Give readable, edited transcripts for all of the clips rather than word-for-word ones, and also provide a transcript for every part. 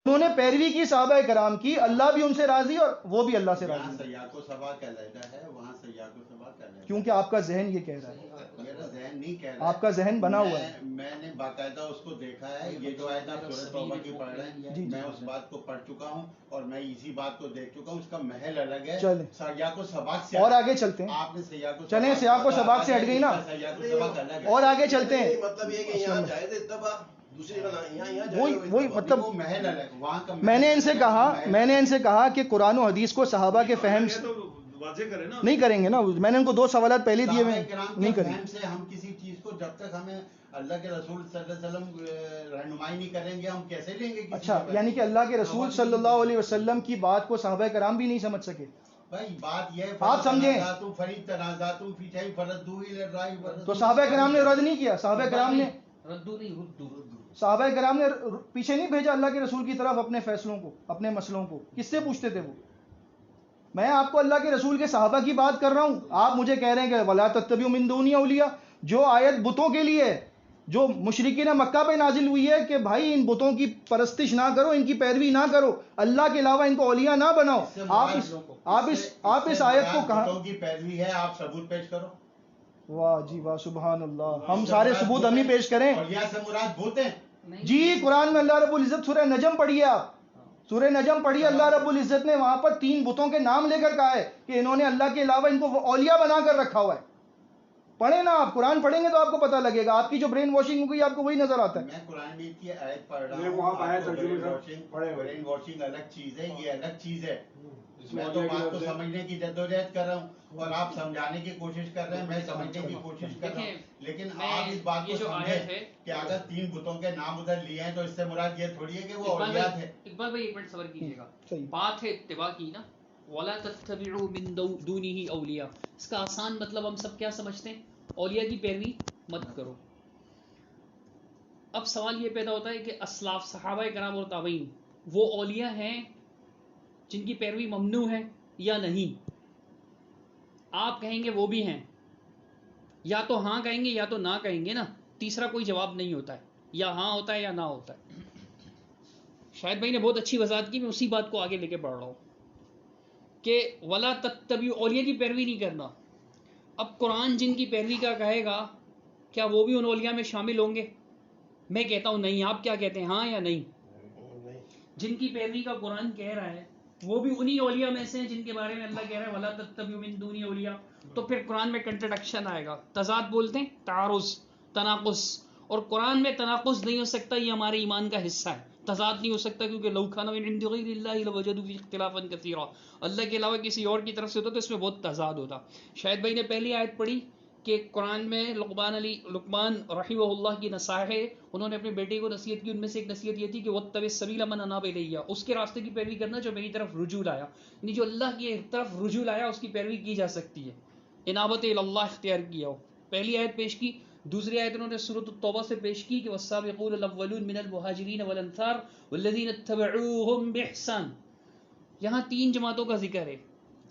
انہوں نے پیروی کی صحابہ کرام کی، اللہ بھی ان سے راضی اور وہ بھی اللہ سے راضی۔ سیاق و سباق علیحدہ ہے، وہاں سیاق و سباق علیحدہ، کیونکہ آپ کا ذہن یہ کہہ رہا ہے، میرا ذہن نہیں کہہ رہا، آپ کا ذہن بنا ہوا ہے۔ میں نے باقاعدہ اس کو دیکھا ہے، یہ جو آیت آپ سورۃ توبہ کی پڑھ رہے ہیں، میں اس بات کو پڑھ چکا ہوں اور میں اسی بات کو دیکھ چکا ہوں، اس کا محل الگ ہے، سیاق و سباق سے اور آگے چلتے ہیں، آپ نے سیاق و چلیں سیاق و سباق سے ہٹ گئی نا، سیاق و سباق الگ ہے، اور آگے چلتے ہیں۔ مطلب یہ کہ یہاں جائز اتباع، دوسری وہی مطلب وہ محل الگ، وہاں کا میں نے ان سے کہا کہ قرآن و حدیث کو صحابہ کے فہم سے نہیں کریں گے نا، میں نے ان کو 2 سوالات پہلے دیے ہوئے نہیں کریں گے۔ سے ہم کسی چیز کو جب تک ہمیں اللہ کے رسول صلی اللہ علیہ وسلم رہنمائی نہیں کریں گے، ہم کیسے لیں گے؟ اچھا، یعنی کہ اللہ کے رسول صلی اللہ علیہ وسلم کی بات کو صحابہ کرام بھی نہیں سمجھ سکے؟ بھائی بات یہ آپ سمجھیں تو صحابہ کرام نے رد نہیں کیا، صحابہ کرام نے پیچھے نہیں بھیجا اللہ کے رسول کی طرف اپنے فیصلوں کو، اپنے مسئلوں کو، کس سے پوچھتے تھے وہ؟ میں آپ کو اللہ کے رسول کے صحابہ کی بات کر رہا ہوں، آپ مجھے کہہ رہے ہیں کہ وَلَا تَتَّبِعُوا مِن دُونِي أَوْلِيَاءَ، جو آیت بتوں کے لیے ہے، جو مشرکین مکہ پہ نازل ہوئی ہے کہ بھائی ان بتوں کی پرستش نہ کرو، ان کی پیروی نہ کرو، اللہ کے علاوہ ان کو اولیاء نہ بناؤ، آپ اس آیت کو کہاں بتوں کی پیروی ہے؟ آپ ثبوت پیش کرو۔ واہ جی واہ، سبحان اللہ، ہم سارے ثبوت ہم ہی پیش کریں؟ اولیاء سے مراد بت ہیں؟ جی قرآن میں اللہ رب العزت سورہ نجم پڑھیے، آپ سورہ نجم پڑھیے، اللہ رب العزت نے وہاں پر 3 بتوں کے نام لے کر کہا ہے کہ انہوں نے اللہ کے علاوہ ان کو اولیاء بنا کر رکھا ہوا ہے۔ پڑھیں نا، آپ قرآن پڑھیں گے تو آپ کو پتہ لگے گا، آپ کی جو برین واشنگ ہو گئی آپ کو وہی نظر آتا ہے۔ میں قرآن میں کی آیت پڑھ رہا ہوں، برین واشنگ الگ چیز ہے، یہ الگ چیز ہے، میں تو بات کو سمجھنے کی جدوجہد کر رہا ہوں اور آپ سمجھانے کی کوشش کر رہے ہیں، میں سمجھنے کی کوشش کر رہا ہوں، لیکن آپ اس بات کو سمجھیں کہ اگر 3 بتوں کے نام ادھر لیے ہیں تو اس سے مراد یہ تھوڑی ہے کہ وہ اولیاء تھے۔ اقبال بھائی ایک منٹ صبر کیجیے گا، بات ہے اتباع کی نا، وَلَا تَتَّبِعُوا مِن دُونِهِ أَوْلِيَاءَ، اس کا آسان مطلب ہم سب کیا سمجھتے ہیں؟ اولیاء کی پیروی مت کرو۔ اب سوال یہ پیدا ہوتا ہے کہ اسلاف صحابہ کرام اور تابعین وہ اولیاء ہیں جن کی پیروی ممنوع ہے یا نہیں؟ آپ کہیں گے وہ بھی ہیں، یا تو ہاں کہیں گے یا تو نہ کہیں گے نا، تیسرا کوئی جواب نہیں ہوتا ہے، یا ہاں ہوتا ہے یا نہ ہوتا ہے۔ شاید بھائی نے بہت اچھی وضاحت کی، میں اسی بات کو آگے لے کے بڑھ رہا ہوں کہ ولا تتبعوا، اولیاء کی پیروی نہیں کرنا۔ اب قرآن جن کی پیروی کا کہے گا کیا وہ بھی ان اولیاء میں شامل ہوں گے؟ میں کہتا ہوں نہیں، آپ کیا کہتے ہیں، ہاں یا نہیں؟ جن کی پیروی کا قرآن کہہ رہا ہے وہ بھی انہی اولیاء میں سے ہیں جن کے بارے میں اللہ کہہ رہا ہے وَلَا تَتَّبِعُوا مِن دُونِي أَوْلِيَاءَ، تو پھر قرآن میں کنٹرڈکشن آئے گا، تضاد بولتے ہیں، تعارض، تناقض، اور قرآن میں تناقض نہیں ہو سکتا، یہ ہمارے ایمان کا حصہ ہے، تضاد نہیں ہو سکتا، کیونکہ لَوْ كَانَ مِنْ عِنْدِ غَيْرِ اللَّهِ لَوَجَدُوا فِيهِ اخْتِلَافًا كَثِيرًا، اللہ کے علاوہ کسی اور کی طرف سے ہوتا تو اس میں بہت تضاد ہوتا۔ شاید بھائی نے پہلی آیت پڑھی کہ قرآن میں لقمان رحمہ اللہ کی نصائح ہے، انہوں نے اپنے بیٹے کو نصیحت کی، ان میں سے ایک نصیحت یہ تھی کہ وَاتَّبِعْ السَّبِيلَ مَنْ أَنَابَ إِلَيَّ، اس کے راستے کی پیروی کرنا جو میری طرف رجوع لایا، یعنی جو اللہ کی طرف رجوع لایا اس کی پیروی کی جا سکتی ہے، انابت اللہ اختیار کیا ہو۔ پہلی آیت پیش کی، دوسری آیت انہوں نے سورۃ التوبہ سے پیش کی کہ والسابقون الاولون من المہاجرین والانصار والذین اتبعوہم بإحسان، یہاں 3 جماعتوں کا ذکر ہے۔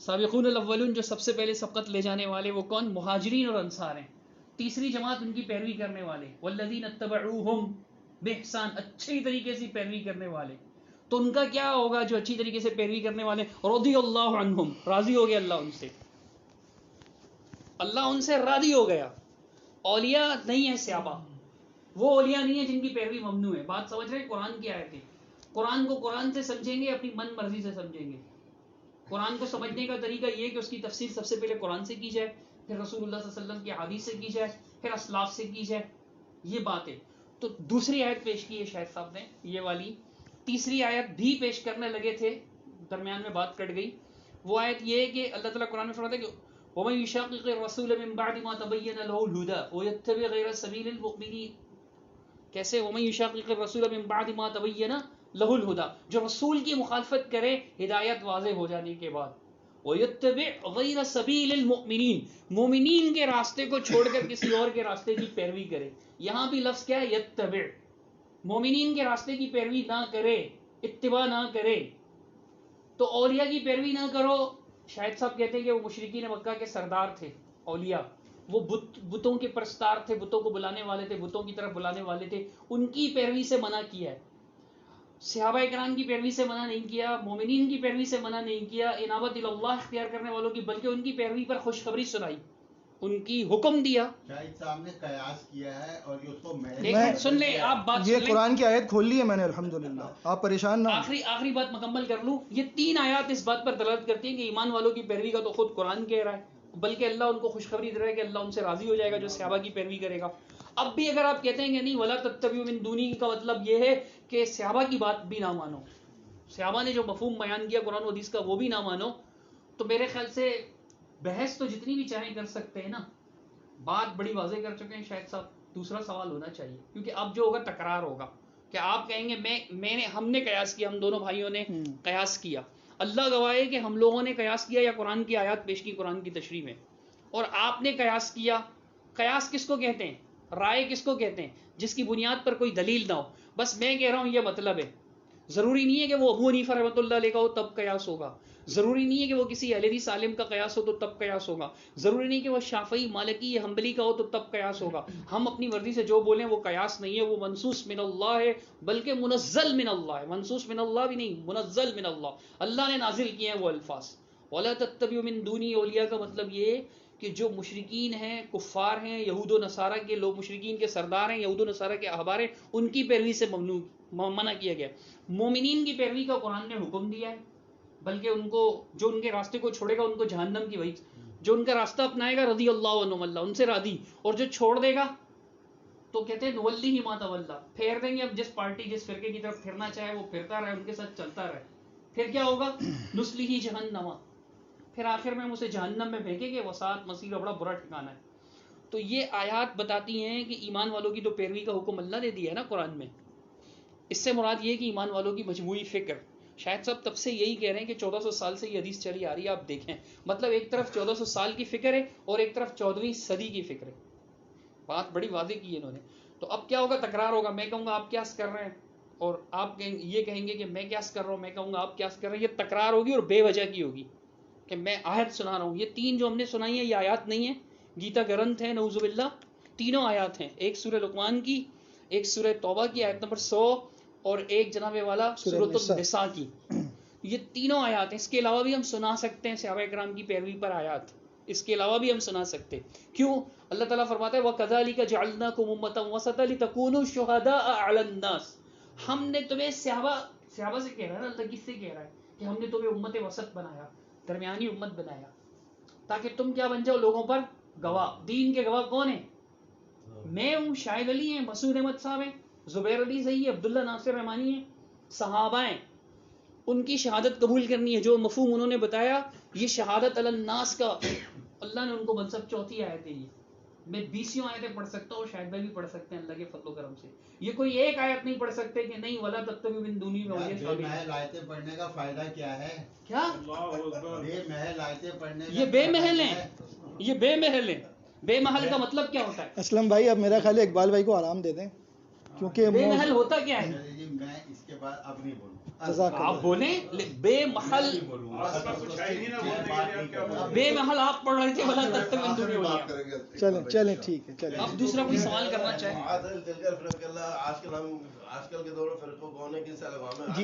سابقون الاولون جو سب سے پہلے سبقت لے جانے والے، وہ کون؟ مہاجرین اور انصار ہیں۔ تیسری جماعت ان کی پیروی کرنے والے، والذین اتبعوہم بإحسان، اچھی طریقے سے پیروی کرنے والے، تو ان کا کیا ہوگا جو اچھی طریقے سے پیروی کرنے والے؟ رضی اللہ عنہم، راضی ہو گیا اللہ ان سے، اللہ ان سے راضی ہو گیا۔ اولیاء نہیں ہے صحابہ، وہ اولیاء نہیں ہے جن کی پیروی ممنوع ہے۔ بات سمجھ رہے ہیں؟ قرآن کی آیت ہے، قرآن کو قرآن سے سمجھیں گے، اپنی من مرضی سے سمجھیں گے۔ قرآن کو سمجھنے کا طریقہ یہ ہے کہ اس کی تفسیر سب سے پہلے قرآن سے کی جائے، پھر رسول اللہ صلی اللہ علیہ وسلم کی حدیث سے کی جائے، پھر اسلاف سے کی جائے، یہ بات ہے۔ تو دوسری آیت پیش کی ہے شاہد صاحب نے، یہ والی تیسری آیت بھی پیش کرنے لگے تھے، درمیان میں بات کٹ گئی۔ وہ آیت یہ ہے کہ اللہ تعالیٰ قرآن میں فرماتا ہے کہ وَمَن يُشَاقِقِ الرَّسُولَ مِن بَعْدِ مَا تَبَيَّنَ لَهُ الْهُدَى وَيَتَّبِعْ غَيْرَ سَبِيلِ الْمُؤْمِنِينَ، کیسے؟ وَمَن يُشَاقِقِ الرَّسُولَ مِن بَعْدِ مَا تَبَيَّنَ لَهُ الْهُدَى، جو رسول کی مخالفت کرے ہدایت واضح ہو جانے کے بعد، وَيَتَّبِعْ غَيْرَ سَبِيلِ الْمُؤْمِنِينَ، مومنین کے راستے کو چھوڑ کر کسی اور کے راستے کی پیروی کرے۔ یہاں بھی لفظ کیا ہے؟ یتبع، مومنین کے راستے کی پیروی نہ کرے، اتباع نہ کرے، تو اولیاء کی پیروی نہ کرو۔ شاہد صاحب کہتے ہیں کہ وہ مشرکین مکہ کے سردار تھے، اولیاء، وہ بتوں کے پرستار تھے، بتوں کو بلانے والے تھے، بتوں کی طرف بلانے والے تھے، ان کی پیروی سے منع کیا ہے۔ صحابہ کرام کی پیروی سے منع نہیں کیا، مومنین کی پیروی سے منع نہیں کیا، انابت اللہ اختیار کرنے والوں کی، بلکہ ان کی پیروی پر خوشخبری سنائی، ان کی حکم دیا. شاہد صاحب نے قیاس کیا ہے اور یہ اس کو ایک منٹ سن لیں، آپ بات یہ سن لیں. قرآن کی آیت کھول لی ہے میں نے الحمدللہ، آپ پریشان نہ ہوں. آخری بات مکمل کر لوں. یہ 3 آیات اس بات پر دلالت کرتی ہیں کہ ایمان والوں کی پیروی کا تو خود قرآن کہہ رہا ہے، بلکہ اللہ ان کو خوشخبری دے رہا ہے کہ اللہ ان سے راضی ہو جائے گا جو صحابہ کی پیروی کرے گا. اب بھی اگر آپ کہتے ہیں کہ نہیں ولا تتبعوا من دونی کا مطلب یہ ہے کہ صحابہ کی بات بھی نہ مانو، صحابہ نے جو مفہوم بیان کیا قرآن و حدیث کا وہ بھی نہ مانو، تو میرے خیال سے بحث تو جتنی بھی چاہیں کر سکتے ہیں نا، بات بڑی واضح کر چکے ہیں شاہد صاحب. دوسرا سوال ہونا چاہیے، کیونکہ اب جو ہوگا تکرار ہوگا کہ آپ کہیں گے ہم نے قیاس کیا، ہم دونوں بھائیوں نے قیاس کیا. اللہ گواہ ہے کہ ہم لوگوں نے قیاس کیا یا قرآن کی آیات پیش کی قرآن کی تشریح میں، اور آپ نے قیاس کیا. قیاس کس کو کہتے ہیں؟ رائے کس کو کہتے ہیں؟ جس کی بنیاد پر کوئی دلیل نہ ہو، بس میں کہہ رہا ہوں یہ مطلب ہے. ضروری نہیں ہے کہ وہ ابو حنیفہ رحمۃ اللہ علیہ کا ہو تب قیاس ہوگا، ضروری نہیں ہے کہ وہ کسی اہل حدیث عالم کا قیاس ہو تو تب قیاس ہوگا، ضروری نہیں کہ وہ شافعی مالکی یا حنبلی کا ہو تو تب قیاس ہوگا. ہم اپنی مرضی سے جو بولیں وہ قیاس نہیں ہے، وہ منصوص من اللہ ہے، بلکہ منزل من اللہ ہے. منصوص من اللہ بھی نہیں، منزل من اللہ، اللہ نے نازل کیے ہیں وہ الفاظ. ولا تتبعوا من دونی اولیاء کا مطلب یہ ہے کہ جو مشرکین ہیں، کفار ہیں، یہود و نصارہ کے لوگ، مشرکین کے سردار ہیں، یہود و نصارہ کے احبار ہیں، ان کی پیروی سے منع کیا گیا. مومنین کی پیروی کا قرآن نے حکم دیا ہے، بلکہ ان کو جو ان کے راستے کو چھوڑے گا ان کو جہنم کی وعید، جو ان کا راستہ اپنائے گا رضی اللہ عنہم، اللہ ان سے راضی، اور جو چھوڑ دے گا تو کہتے ہیں نولی ہی ما تولا، پھیر دیں گے. اب جس پارٹی جس فرقے کی طرف پھرنا چاہے وہ پھرتا رہے، ان کے ساتھ چلتا رہے. پھر کیا ہوگا؟ نسلی ہی جہنم، پھر آخر میں ہم اسے جہنم میں پھینکیں گے، وسعت مسیر کا بڑا برا ٹھکانہ ہے. تو یہ آیات بتاتی ہیں کہ ایمان والوں کی تو پیروی کا حکم اللہ نے دیا ہے نا قرآن میں. اس سے مراد یہ ہے کہ ایمان والوں کی مجموعی فکر. شاید صاحب تب سے یہی کہہ رہے ہیں کہ 1400 سال سے یہ حدیث چلی آ رہی ہے، آپ دیکھیں مطلب ایک طرف 1400 سال کی فکر ہے اور ایک طرف 14ویں صدی کی فکر ہے. بات بڑی واضح کی ہے انہوں نے. تو اب کیا ہوگا؟ تکرار ہوگا. میں کہوں گا آپ قیاس کر رہے ہیں اور آپ یہ کہیں گے کہ میں قیاس کر رہا ہوں، میں کہوں گا آپ قیاس کر رہے ہیں. یہ تکرار ہوگی اور بے وجہ کی ہوگی کہ میں آیت سنا رہا ہوں. یہ 3 جو ہم نے سنائی ہیں یہ آیات نہیں ہیں، گیتا گرنتھ ہے نعوذ باللہ. تینوں آیات ہیں، ایک سورہ لقمان کی، ایک سورہ توبہ کی آیت نمبر 100 اور ایک جناب والا سورۃ النساء کی. یہ تینوں آیات ہیں. اس کے علاوہ بھی ہم سنا سکتے ہیں صحابہ کرام کی پیروی پر آیات، اس کے علاوہ بھی ہم سنا سکتے. کیوں؟ اللہ تعالیٰ فرماتا ہے وَكَذَلِكَ جَعَلْنَاكُمْ أُمَّةً وَسَطًا لِتَكُونُوا شُهَدَاءَ عَلَى النَّاسِ. ہم نے تمہیں صحابہ سے کہہ رہا ہے نا، اللہ کس سے کہہ رہا ہے کہ ہم نے تمہیں امت وسط بنایا، درمیانی امت بنایا، تاکہ تم کیا بن جاؤ؟ لوگوں پر گواہ. دین کے گواہ کون ہیں؟ میں ہوں، شاہد علی ہیں، مسعود احمد صاحب ہیں، زبیر علی صحیح ہے، عبداللہ ناصر رحمانی ہیں، صحابہ ہیں. ان کی شہادت قبول کرنی ہے. جو مفہوم انہوں نے بتایا یہ شہادت علی الناس کا اللہ نے ان کو منصب. چوتھی آیت ہے یہ. میں 20 آیتیں پڑھ سکتا ہوں، شاید بھی پڑھ سکتے ہیں اللہ کے فضل و کرم سے. یہ کوئی ایک آیت نہیں پڑھ سکتے کہ نہیں ولا تتبعوا من دونی میں بے محل آیتیں پڑھنے کا فائدہ کیا ہے؟ کیا بے محل آیتیں پڑھنے کا یہ بے محل ہیں، یہ بے محل ہیں. بے محل کا مطلب کیا ہوتا ہے؟ اسلم بھائی اب میرا خیال ہے اقبال بھائی کو آرام دے دیں، کیونکہ بے محل ہوتا کیا ہے؟ جی میں اس کے بعد اب نہیں بولوں. آپ بولیں. بے محل، بے محل آپ پڑھ رہے تھے ولا تتبعوا من دونی اولیاء. چلیں ٹھیک ہے، چلیں. اب دوسرا کوئی سوال کرنا چاہیں؟ آج کل کے دور میں فرقوں کو ہونے کن سے الگ ہونا ہے.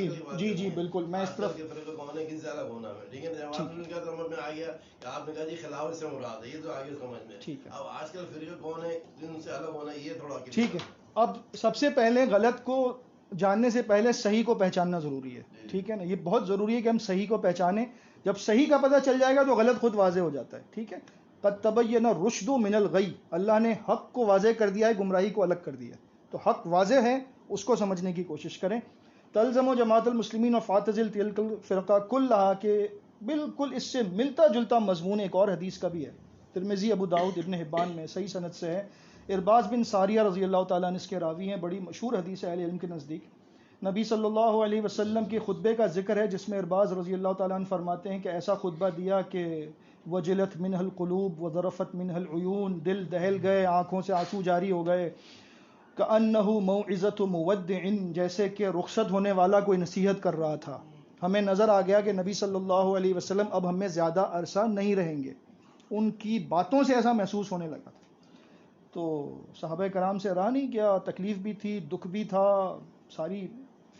جی بالکل، میں اس طرف فرقوں کو ہونے کن سے الگ ہونا ہے. ٹھیک ہے، سمجھ میں آ گیا کہ آپ نے کہا جی خلافت سے مراد ہے، یہ تو آگے سمجھ میں. اب آج کل فرقے کو ہونے کن سے الگ ہونا یہ تھوڑا ٹھیک ہے. اب سب سے پہلے غلط کو جاننے سے پہلے صحیح کو پہچاننا ضروری ہے. ٹھیک ہے نا، یہ بہت ضروری ہے کہ ہم صحیح کو پہچانیں. جب صحیح کا پتہ چل جائے گا تو غلط خود واضح ہو جاتا ہے. ٹھیک ہے. قد تبین الرشد من الغی، اللہ نے حق کو واضح کر دیا ہے، گمراہی کو الگ کر دیا ہے. تو حق واضح ہے، اس کو سمجھنے کی کوشش کریں. تلزم و جماعت المسلمین و فاتزل تلک الفرقہ کلھا، کہ بالکل اس سے ملتا جلتا مضمون ایک اور حدیث کا بھی ہے، ترمذی، ابو داؤد، ابن حبان میں صحیح سند سے ہے. ارباز بن ساریہ رضی اللہ تعالیٰ عنہ اس کے راوی ہیں، بڑی مشہور حدیث ہے اہل علم کے نزدیک. نبی صلی اللہ علیہ وسلم کے خطبے کا ذکر ہے جس میں ارباز رضی اللہ تعالیٰ عنہ فرماتے ہیں کہ ایسا خطبہ دیا کہ وجلت منہ القلوب وذرفت منہ العیون، دل دہل گئے، آنکھوں سے آنسو جاری ہو گئے. کأنہ موعظۃ مودع، جیسے کہ رخصت ہونے والا کوئی نصیحت کر رہا تھا. ہمیں نظر آ گیا کہ نبی صلی اللہ علیہ وسلم اب ہمیں زیادہ عرصہ نہیں رہیں گے. ان کی باتوں سے ایسا محسوس ہونے لگا تھا. تو صحابہ کرام سے رہا نہیں گیا، تکلیف بھی تھی، دکھ بھی تھا، ساری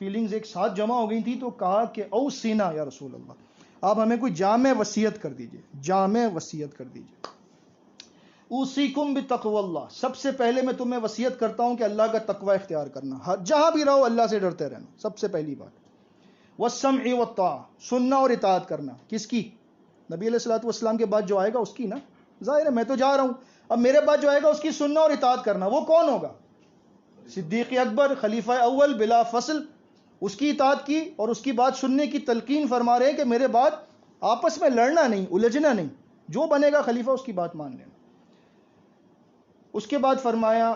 فیلنگز ایک ساتھ جمع ہو گئی تھی تو کہا کہ اوصینا یا رسول اللہ، آپ ہمیں کوئی جامع وصیت کر دیجئے، جامع وصیت کر دیجئے۔ اوصیکم بتقوی اللہ، سب سے پہلے میں تمہیں وصیت کرتا ہوں کہ اللہ کا تقوی اختیار کرنا، جہاں بھی رہو اللہ سے ڈرتے رہنا، سب سے پہلی بات۔ والسمع والطاعہ، سننا اور اطاعت کرنا، کس کی؟ نبی علیہ الصلوۃ والسلام کے بعد جو آئے گا اس کی نا، ظاہر ہے میں تو جا رہا ہوں، اب میرے بعد جو آئے گا اس کی سننا اور اطاعت کرنا، وہ کون ہوگا؟ صدیق اکبر، خلیفہ اول بلا فصل، اس کی اطاعت کی اور اس کی بات سننے کی تلقین فرما رہے ہیں کہ میرے بعد آپس میں لڑنا نہیں، الجھنا نہیں، جو بنے گا خلیفہ اس کی بات مان لینا۔ اس کے بعد فرمایا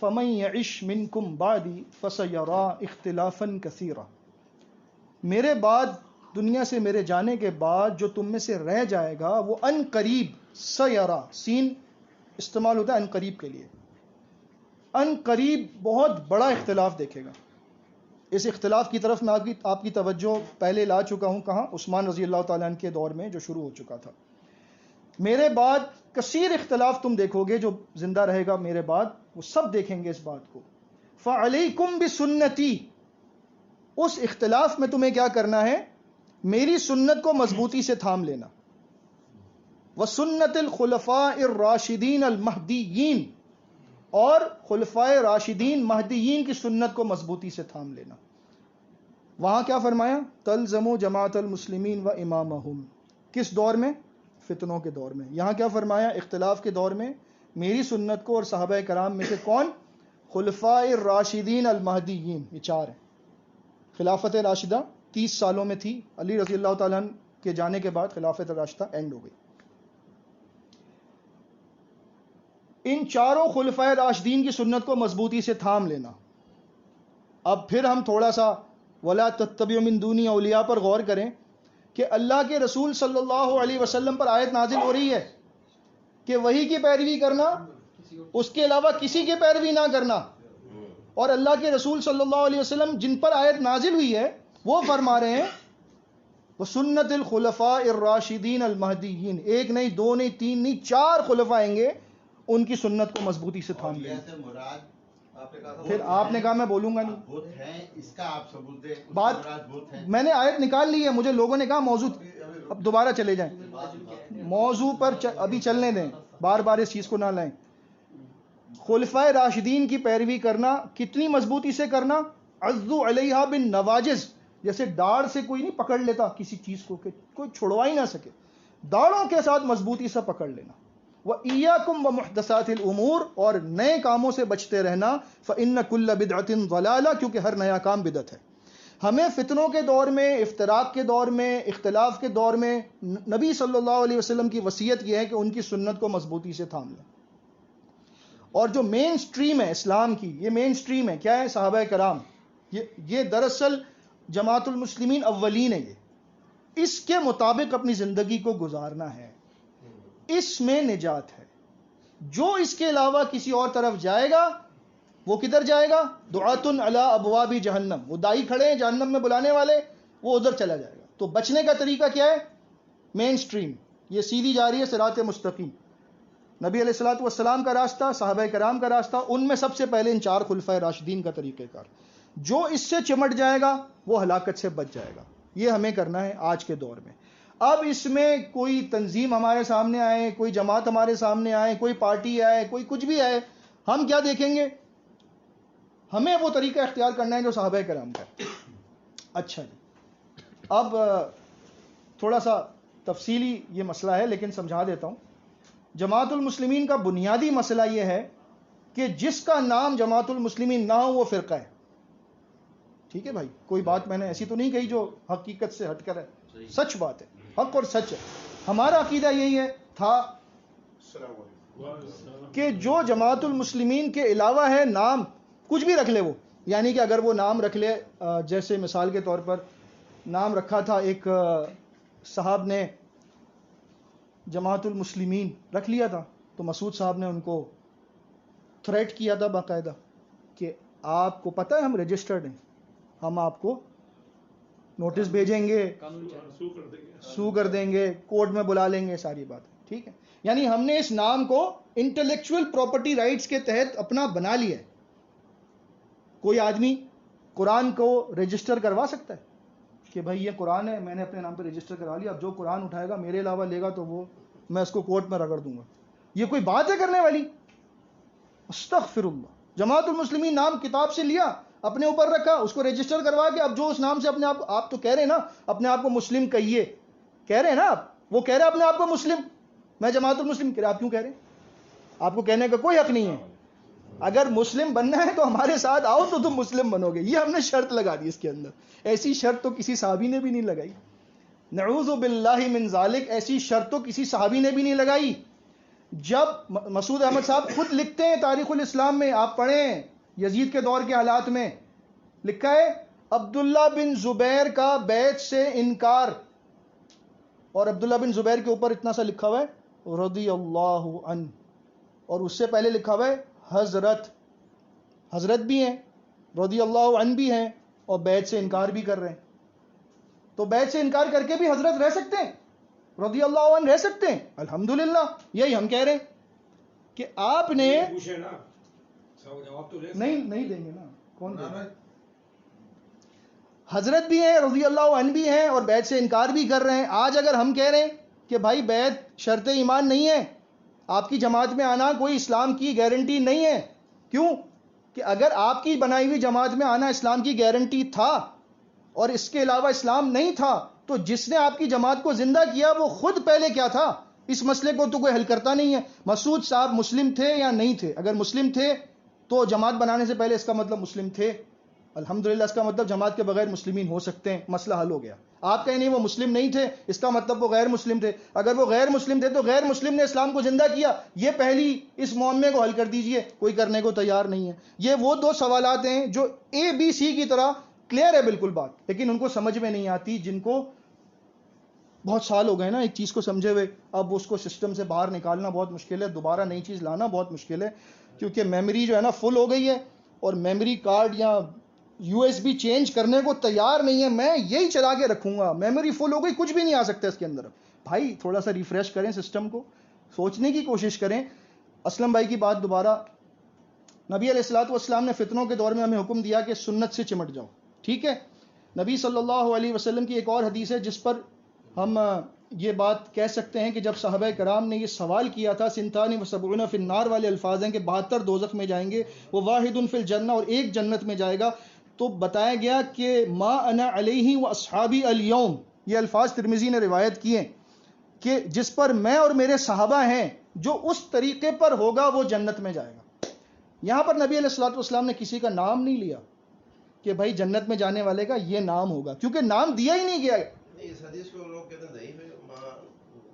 فَمَن يَعِشْ مِنْكُمْ بَعْدِي فَسَيَرَىٰ اخْتِلَافًا كَثِيرًا، میرے بعد دنیا سے میرے جانے کے بعد جو تم میں سے رہ جائے گا وہ ان قریب، سیرا سین استعمال ہوتا ہے ان قریب کے لیے، ان قریب بہت بڑا اختلاف دیکھے گا۔ اس اختلاف کی طرف میں آپ کی توجہ پہلے لا چکا ہوں، کہاں؟ عثمان رضی اللہ تعالیٰ عنہ کے دور میں جو شروع ہو چکا تھا۔ میرے بعد کثیر اختلاف تم دیکھو گے، جو زندہ رہے گا میرے بعد وہ سب دیکھیں گے اس بات کو۔ فَعَلَيْكُمْ بِسُنَّتِي، اس اختلاف میں تمہیں کیا کرنا ہے؟ میری سنت کو مضبوطی سے تھام لینا۔ وَسُنَّتِ الْخُلَفَاءِ الرَّاشِدِينَ الْمَهْدِيِّينَ، اور خلفائے راشدین مہدیین کی سنت کو مضبوطی سے تھام لینا۔ وہاں کیا فرمایا؟ تلزموا جماعت المسلمین و امامہم، کس دور میں؟ فتنوں کے دور میں۔ یہاں کیا فرمایا؟ اختلاف کے دور میں میری سنت کو اور صحابہ کرام میں سے کون؟ خلفائے الراشدین المہدیین، یہ چار ہیں۔ خلافت راشدہ 30 سالوں میں تھی، علی رضی اللہ تعالیٰ عنہ کے جانے کے بعد خلافت راشدہ اینڈ ہو گئی۔ ان چاروں خلفائے راشدین کی سنت کو مضبوطی سے تھام لینا۔ اب پھر ہم تھوڑا سا وَلَا تَتَّبِعُوا مِن دُونِي اولیاء پر غور کریں کہ اللہ کے رسول صلی اللہ علیہ وسلم پر آیت نازل ہو رہی ہے کہ وحی کی پیروی کرنا، اس کے علاوہ کسی کی پیروی نہ کرنا، اور اللہ کے رسول صلی اللہ علیہ وسلم جن پر آیت نازل ہوئی ہے وہ فرما رہے ہیں وَسُنَّتِ الْخُلَفَاءِ الرَّاشِدِينَ الْمَهْدِيِّينَ، ایک نہیں، دو نہیں، تین نہیں، 4 خلفاء آئیں گے، ان کی سنت کو مضبوطی سے تھام لیں۔ پھر آپ نے کہا میں بولوں گا نہیں، بت ہیں، اس کا آپ ثبوت دیں، بات میں نے آیت نکال لی ہے، مجھے لوگوں نے کہا موضوع، اب دوبارہ چلے جائیں موضوع پر، ابھی چلنے دیں، بار بار اس چیز کو نہ لائیں۔ خلفائے راشدین کی پیروی کرنا کتنی مضبوطی سے کرنا؟ عضوا علیہا بالنواجذ، جیسے داڑھ سے کوئی نہیں پکڑ لیتا کسی چیز کو کہ کوئی چھڑوا ہی نہ سکے، داڑھوں کے ساتھ مضبوطی سے پکڑ لینا۔ وَإِيَّاكُمْ وَمُحْدَثَاتِ الْأُمُورِ، اور نئے کاموں سے بچتے رہنا، فَإِنَّ كُلَّ بِدْعَةٍ ضَلَالَةٍ، کیونکہ ہر نیا کام بدعت ہے۔ ہمیں فتنوں کے دور میں، افتراق کے دور میں، اختلاف کے دور میں نبی صلی اللہ علیہ وسلم کی وصیت یہ ہے کہ ان کی سنت کو مضبوطی سے تھام لیں۔ اور جو مین سٹریم ہے اسلام کی، یہ مین سٹریم ہے، کیا ہے؟ صحابہ کرام، یہ دراصل جماعت المسلمین اولین ہے، یہ اس کے مطابق اپنی زندگی کو گزارنا ہے، اس میں نجات ہے۔ جو اس کے علاوہ کسی اور طرف جائے گا وہ کدھر جائے گا؟ دعاتن علی ابواب جہنم، وہ دائی کھڑے ہیں جہنم میں بلانے والے، وہ ادھر چلا جائے گا۔ تو بچنے کا طریقہ کیا ہے؟ مین سٹریم، یہ سیدھی جا رہی ہے صراط مستقیم، نبی علیہ الصلوۃ والسلام کا راستہ، صحابہ کرام کا راستہ، ان میں سب سے پہلے ان 4 خلفائے راشدین کا طریقہ کار۔ جو اس سے چمٹ جائے گا وہ ہلاکت سے بچ جائے گا۔ یہ ہمیں کرنا ہے آج کے دور میں۔ اب اس میں کوئی تنظیم ہمارے سامنے آئے، کوئی جماعت ہمارے سامنے آئے، کوئی پارٹی آئے، کوئی کچھ بھی آئے، ہم کیا دیکھیں گے؟ ہمیں وہ طریقہ اختیار کرنا ہے جو صحابہ کرام کا ہے۔ اچھا جی، اب تھوڑا سا تفصیلی یہ مسئلہ ہے لیکن سمجھا دیتا ہوں۔ جماعت المسلمین کا بنیادی مسئلہ یہ ہے کہ جس کا نام جماعت المسلمین نہ ہو وہ فرقہ ہے۔ ٹھیک ہے بھائی، کوئی بات میں نے ایسی تو نہیں کہی جو حقیقت سے ہٹ کر ہے، سچ بات ہے، حق اور سچ ہے۔ ہمارا عقیدہ یہی ہے تھا کہ جو جماعت المسلمین کے علاوہ ہے نام کچھ بھی رکھ لے وہ، یعنی کہ اگر وہ نام رکھ لے، جیسے مثال کے طور پر نام رکھا تھا ایک صاحب نے جماعت المسلمین رکھ لیا تھا، تو مسعود صاحب نے ان کو تھریٹ کیا تھا باقاعدہ کہ آپ کو پتہ ہے ہم رجسٹرڈ ہیں، ہم آپ کو نوٹس بھیجیں گے، سو کر دیں گے، کورٹ میں بلا لیں گے، ساری بات۔ ٹھیک ہے، یعنی ہم نے اس نام کو انٹلیکچوئل پراپرٹی رائٹس کے تحت اپنا بنا لیا ہے۔ کوئی آدمی قرآن کو رجسٹر کروا سکتا ہے کہ بھائی یہ قرآن ہے، میں نے اپنے نام پہ رجسٹر کروا لیا، اب جو قرآن اٹھائے گا میرے علاوہ لے گا تو وہ میں اس کو کورٹ میں رگڑ دوں گا؟ یہ کوئی بات ہے کرنے والی؟ استغفر اللہ. جماعت المسلمین نام کتاب سے لیا، اپنے اوپر رکھا، اس کو رجسٹر کروا کے اب جو اس نام سے اپنے آپ تو کہہ رہے ہیں نا اپنے آپ کو مسلم کہیے، کہہ رہے ہیں نا وہ کہہ رہے ہیں اپنے آپ کو مسلم، میں جماعت المسلم کہہ رہے، آپ کیوں کہہ رہے ہیں؟ آپ کو کہنے کا کوئی حق نہیں ہے. اگر مسلم بننا ہے تو ہمارے ساتھ آؤ تو تم مسلم بنو گے. یہ ہم نے شرط لگا دی اس کے اندر. ایسی شرط تو کسی صحابی نے بھی نہیں لگائی. نعوذ باللہ من ذالک، ایسی شرط تو کسی صحابی نے بھی نہیں لگائی. جب مسعود احمد صاحب خود لکھتے ہیں تاریخ الاسلام میں، آپ پڑھیں یزید کے دور کے حالات میں، لکھا ہے عبداللہ بن زبیر کا بیعت سے انکار، اور عبداللہ بن زبیر کے اوپر اتنا سا لکھا ہوا ہے رضی اللہ عنہ، اور اس سے پہلے لکھا ہوا ہے حضرت بھی ہیں، رضی اللہ عنہ بھی ہیں، اور بیعت سے انکار بھی کر رہے ہیں. تو بیعت سے انکار کر کے بھی حضرت رہ سکتے ہیں، رضی اللہ عنہ رہ سکتے ہیں. الحمدللہ یہی ہم کہہ رہے ہیں کہ آپ نے نہیں دیں گے نا، کون دیں گے؟ حضرت بھی ہیں، رضی اللہ عنہ بھی ہیں، اور بیعت سے انکار بھی کر رہے ہیں. آج اگر ہم کہہ رہے ہیں کہ بھائی بیعت شرط ایمان نہیں ہے، آپ کی جماعت میں آنا کوئی اسلام کی گارنٹی نہیں ہے. کیوں کہ اگر آپ کی بنائی ہوئی جماعت میں آنا اسلام کی گارنٹی تھا اور اس کے علاوہ اسلام نہیں تھا، تو جس نے آپ کی جماعت کو زندہ کیا وہ خود پہلے کیا تھا؟ اس مسئلے کو تو کوئی حل کرتا نہیں ہے. مسعود صاحب مسلم تھے یا نہیں تھے؟ اگر مسلم تھے تو جماعت بنانے سے پہلے اس کا مطلب مسلم تھے. الحمدللہ اس کا مطلب جماعت کے بغیر مسلمین ہو سکتے ہیں، مسئلہ حل ہو گیا. آپ کہیں نہیں وہ مسلم نہیں تھے، اس کا مطلب وہ غیر مسلم تھے. اگر وہ غیر مسلم تھے تو غیر مسلم نے اسلام کو زندہ کیا، یہ پہلی اس معمے کو حل کر دیجئے. کوئی کرنے کو تیار نہیں ہے. یہ وہ دو سوالات ہیں جو اے بی سی کی طرح کلیئر ہے بالکل بات، لیکن ان کو سمجھ میں نہیں آتی. جن کو بہت سال ہو گئے نا ایک چیز کو سمجھے ہوئے، اب اس کو سسٹم سے باہر نکالنا بہت مشکل ہے، دوبارہ نئی چیز لانا بہت مشکل ہے، کیونکہ میموری جو ہے نا فل ہو گئی ہے، اور میموری کارڈ یا یو ایس بی چینج کرنے کو تیار نہیں ہے. میں یہی چلا کے رکھوں گا، میموری فل ہو گئی، کچھ بھی نہیں آ سکتا اس کے اندر. بھائی تھوڑا سا ریفریش کریں سسٹم کو، سوچنے کی کوشش کریں. اسلم بھائی کی بات دوبارہ، نبی علیہ الصلوۃ والسلام نے فتنوں کے دور میں ہمیں حکم دیا کہ سنت سے چمٹ جاؤ. ٹھیک ہے، نبی صلی اللہ علیہ وسلم کی ایک اور حدیث ہے جس پر ہم یہ بات کہہ سکتے ہیں کہ جب صحابہ کرام نے یہ سوال کیا تھا، سنتان و سبعون فی النار والے الفاظ ہیں کہ 72 دوزخ میں جائیں گے، وہ واحد فی الجنہ، اور ایک جنت میں جائے گا. تو بتایا گیا کہ ما انا علیہ و اصحابی الیوم، یہ الفاظ ترمذی نے روایت کیے کہ جس پر میں اور میرے صحابہ ہیں، جو اس طریقے پر ہوگا وہ جنت میں جائے گا. یہاں پر نبی علیہ الصلوۃ والسلام نے کسی کا نام نہیں لیا کہ بھائی جنت میں جانے والے کا یہ نام ہوگا، کیونکہ نام دیا ہی نہیں گیا. اس حدیث کو لوگ کہتے ہیں ضعیف ہے،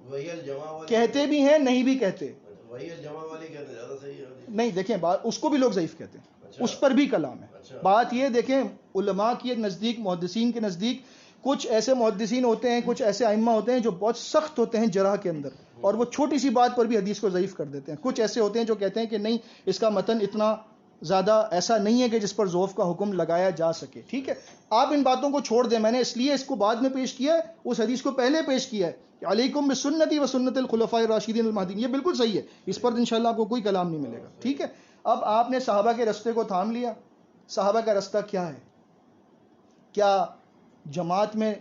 وہی الجماع والی کہتے بھی ہیں، نہیں بھی کہتے. وہی الجماع والی کہتے ہیں زیادہ صحیح ہے. نہیں دیکھیں بات، اس کو بھی لوگ ضعیف کہتے ہیں، اس پر بھی کلام ہے. بات یہ دیکھیں علماء کے نزدیک، محدثین کے نزدیک، کچھ ایسے محدثین ہوتے ہیں، کچھ ایسے ائمہ ہوتے ہیں جو بہت سخت ہوتے ہیں جرح کے اندر، اور وہ چھوٹی سی بات پر بھی حدیث کو ضعیف کر دیتے ہیں. کچھ ایسے ہوتے ہیں جو کہتے ہیں کہ نہیں، اس کا متن اتنا زیادہ ایسا نہیں ہے کہ جس پر ضعف کا حکم لگایا جا سکے. ٹھیک ہے، آپ ان باتوں کو چھوڑ دیں. میں نے اس لیے اس کو بعد میں پیش کیا ہے، اس حدیث کو پہلے پیش کیا ہے کہ علیکم بسنتی و سنت الخلفاء الراشدین المہدیین. یہ بالکل صحیح ہے، اس پر انشاءاللہ آپ کو کوئی کلام نہیں ملے گا. ٹھیک ہے، اب آپ نے صحابہ کے رستے کو تھام لیا. صحابہ کا رستہ کیا ہے؟ کیا جماعت میں،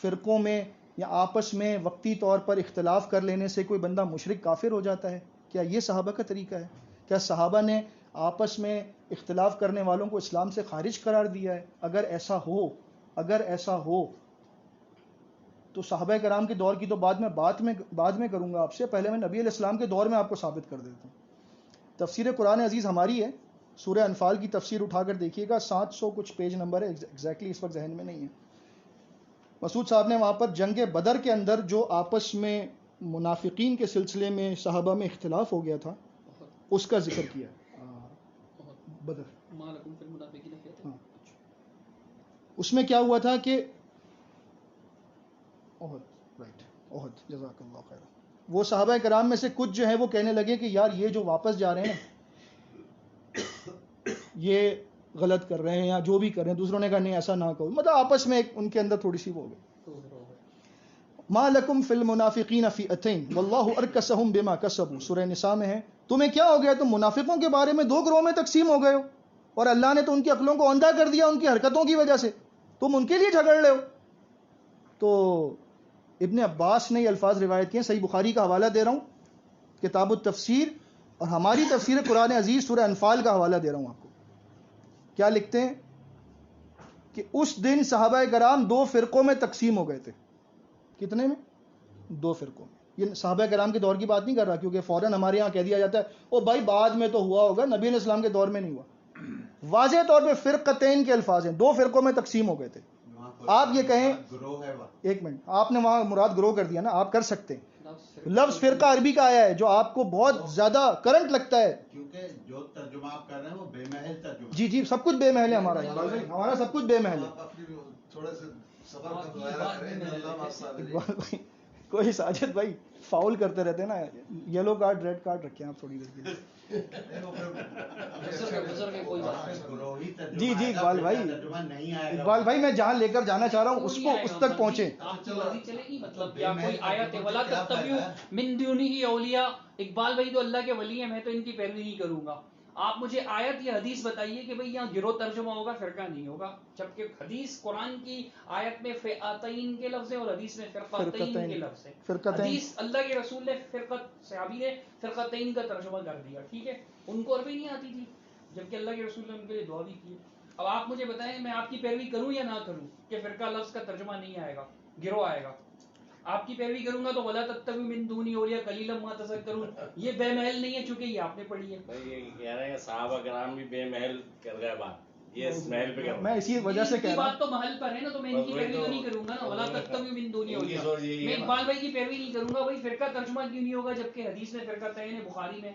فرقوں میں، یا آپس میں وقتی طور پر اختلاف کر لینے سے کوئی بندہ مشرک کافر ہو جاتا ہے؟ کیا یہ صحابہ کا طریقہ ہے؟ کیا صحابہ نے آپس میں اختلاف کرنے والوں کو اسلام سے خارج قرار دیا ہے؟ اگر ایسا ہو تو صحابہ کرام کے دور کی تو بعد میں کروں گا آپ سے، پہلے میں نبی علیہ السلام کے دور میں آپ کو ثابت کر دیتا ہوں. تفسیر قرآن عزیز ہماری ہے، سورہ انفال کی تفسیر اٹھا کر دیکھیے گا، 700 کچھ پیج نمبر ہے، ایگزیکٹلی اس وقت ذہن میں نہیں ہے. مسعود صاحب نے وہاں پر جنگ بدر کے اندر جو آپس میں منافقین کے سلسلے میں صحابہ میں اختلاف ہو گیا تھا، اس کا ذکر کیا. بدر، ہاں، اس میں کیا ہوا تھا کہ احد، جزاک اللہ خیر، وہ صحابہ کرام میں سے کچھ جو ہیں وہ کہنے لگے کہ یار یہ جو واپس جا رہے ہیں نا یہ غلط کر رہے ہیں یا جو بھی کر رہے ہیں. دوسروں نے کہا نہیں ایسا نہ کہو، مطلب آپس میں ان کے اندر تھوڑی سی وہ ہو گئی. ما لکم فی المنافقین فئتین واللہ ارکسہم بما کسبوا، سورہ نساء میں ہے. تمہیں کیا ہو گیا، تم منافقوں کے بارے میں 2 گروہ میں تقسیم ہو گئے ہو، اور اللہ نے تو ان کی عقلوں کو اندھا کر دیا ان کی حرکتوں کی وجہ سے، تم ان کے لیے جھگڑ رہے ہو. تو ابن عباس نے یہ الفاظ روایت کیے، صحیح بخاری کا حوالہ دے رہا ہوں، کتاب التفسیر، اور ہماری تفسیر قرآن عزیز سورہ انفال کا حوالہ دے رہا ہوں آپ کو. کیا لکھتے ہیں کہ اس دن صحابہ کرام 2 فرقوں میں تقسیم ہو گئے تھے. کتنے میں؟ 2 فرقوں میں. یہ صحابہ کرام کے دور کی بات نہیں کر رہا، کیونکہ فوراً ہمارے یہاں کہہ دیا جاتا ہے او بھائی بعد میں تو ہوا ہوگا، نبی علیہ السلام کے دور میں نہیں ہوا. واضح طور پہ فرقتین کے الفاظ ہیں، 2 فرقوں میں تقسیم ہو گئے تھے. آپ یہ کہیں، ایک منٹ، آپ نے وہاں مراد گروہ کر دیا نا، آپ کر سکتے ہیں. لفظ فرقہ عربی کا آیا ہے جو آپ کو بہت زیادہ کرنٹ لگتا ہے، کیونکہ جو ترجمہ آپ کر رہے ہیں وہ بے محل ترجمہ. جی جی سب کچھ بے محل ہے ہمارا، ہمارا سب کچھ بے محل ہے. تھوڑے سے صبر کوئی ساجد بھائی فاؤل کرتے رہتے ہیں نا، یلو کارڈ ریڈ کارڈ رکھیں آپ تھوڑی دیر کے لیے. جی جی اقبال بھائی، اقبال بھائی میں جہاں لے کر جانا چاہ رہا ہوں اس کو اس تک پہنچے. مطلب کیا کوئی آیت ہے ولا تتبعوا من دونه اولیاء؟ اقبال بھائی تو اللہ کے ولی ہیں، میں تو ان کی پیروی نہیں کروں گا. آپ مجھے آیت یا حدیث بتائیے کہ بھئی یہاں گروہ ترجمہ ہوگا، فرقہ نہیں ہوگا، جبکہ حدیث قرآن کی آیت میں فئتین کے لفظ ہیں اور حدیث میں فرقتین کے لفظ ہیں. حدیث اللہ کے رسول نے صحابی نے فرقتین کا ترجمہ کر دیا، ٹھیک ہے، ان کو عربی نہیں آتی تھی، جبکہ اللہ کے رسول نے ان کے لیے دعا بھی کی. اب آپ مجھے بتائیں میں آپ کی پیروی کروں یا نہ کروں کہ فرقہ لفظ کا ترجمہ نہیں آئے گا، گروہ آئے گا. آپ کی پیروی کروں گا تو ولا تتبعوا من دونی اولیاء قلیلا ما تذکرون، یہ بے محل نہیں ہے چونکہ یہ آپ نے پڑھی ہے. یہ کہہ رہے ہیں صحابہ کرام بھی بے محل کر گئے بات، یہ اس محل پہ میں اسی وجہ سے کہہ رہا بات تو محل پر ہے نا، تو میں ان کی پیروی تو نہیں کروں گا نا. ولا تتبعوا من دونی اولیاء، میں اقبال بھائی کی پیروی نہیں کروں گا. بھائی فرقہ ترجمہ کیوں نہیں ہوگا جبکہ حدیث میں فرقہ تعین ہے بخاری میں،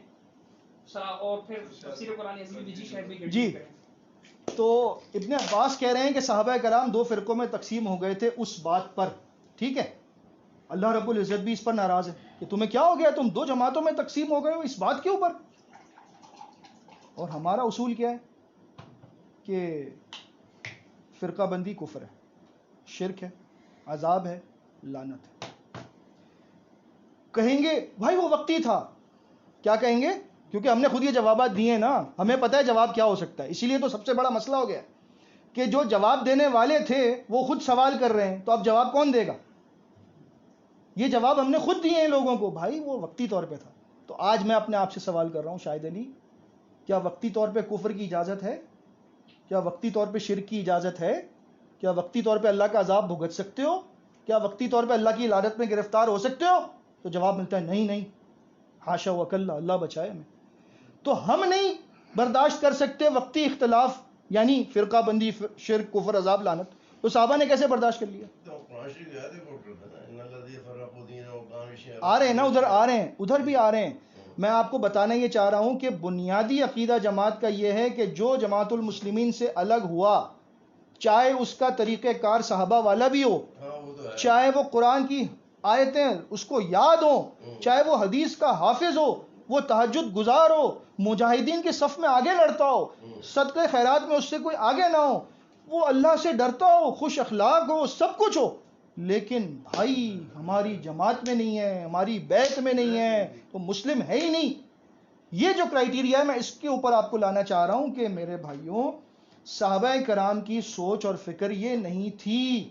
اور پھر تفسیر قرآن عظیم بھی جی شاید بھی جی. تو ابن عباس کہہ رہے ہیں کہ صحابہ کرام 2 فرقوں میں تقسیم ہو گئے تھے اس بات پر، ٹھیک ہے. اللہ رب العزت بھی اس پر ناراض ہے کہ تمہیں کیا ہو گیا، تم 2 جماعتوں میں تقسیم ہو گئے ہو اس بات کے اوپر. اور ہمارا اصول کیا ہے کہ فرقہ بندی کفر ہے، شرک ہے، عذاب ہے، لعنت ہے. کہیں گے بھائی وہ وقتی تھا، کیا کہیں گے؟ کیونکہ ہم نے خود یہ جوابات دیے نا، ہمیں پتہ ہے جواب کیا ہو سکتا ہے. اسی لیے تو سب سے بڑا مسئلہ ہو گیا کہ جو جواب دینے والے تھے وہ خود سوال کر رہے ہیں، تو اب جواب کون دے گا؟ یہ جواب ہم نے خود دیے ہیں لوگوں کو، بھائی وہ وقتی طور پہ تھا. تو آج میں اپنے آپ سے سوال کر رہا ہوں، شاہد علی، کیا وقتی طور پہ کفر کی اجازت ہے؟ کیا وقتی طور پہ شرک کی اجازت ہے؟ کیا وقتی طور پہ اللہ کا عذاب بھگت سکتے ہو؟ کیا وقتی طور پہ اللہ کی لعنت میں گرفتار ہو سکتے ہو؟ تو جواب ملتا ہے نہیں نہیں، حاشا وکلا، اللہ بچائے ہمیں. تو ہم نہیں برداشت کر سکتے وقتی اختلاف، یعنی فرقہ بندی، شرک، کفر، عذاب، لعنت. تو صحابہ نے کیسے برداشت کر لیا؟ آ رہے ہیں نا، ادھر آ رہے ہیں، ادھر بھی آ رہے ہیں. میں آپ کو بتانا یہ چاہ رہا ہوں کہ بنیادی عقیدہ جماعت کا یہ ہے کہ جو جماعت المسلمین سے الگ ہوا، چاہے اس کا طریقہ کار صحابہ والا بھی ہو، چاہے وہ قرآن کی آیتیں اس کو یاد ہوں، چاہے وہ حدیث کا حافظ ہو، وہ تہجد گزار ہو، مجاہدین کے صف میں آگے لڑتا ہو، صدقہ خیرات میں اس سے کوئی آگے نہ ہو، وہ اللہ سے ڈرتا ہو، خوش اخلاق ہو، سب کچھ ہو، لیکن بھائی ہماری جماعت میں نہیں ہے، ہماری بیعت میں نہیں ہے، تو مسلم ہے ہی نہیں. یہ جو کرائیٹیریا ہے میں اس کے اوپر آپ کو لانا چاہ رہا ہوں کہ میرے بھائیوں، صحابہ کرام کی سوچ اور فکر یہ نہیں تھی.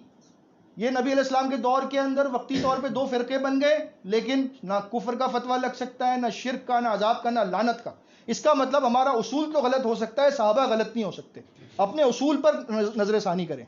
یہ نبی علیہ السلام کے دور کے اندر وقتی طور پہ 2 فرقے بن گئے، لیکن نہ کفر کا فتویٰ لگ سکتا ہے، نہ شرک کا، نہ عذاب کا، نہ لعنت کا. اس کا مطلب ہمارا اصول تو غلط ہو سکتا ہے، صحابہ غلط نہیں ہو سکتے. اپنے اصول پر نظر ثانی کریں.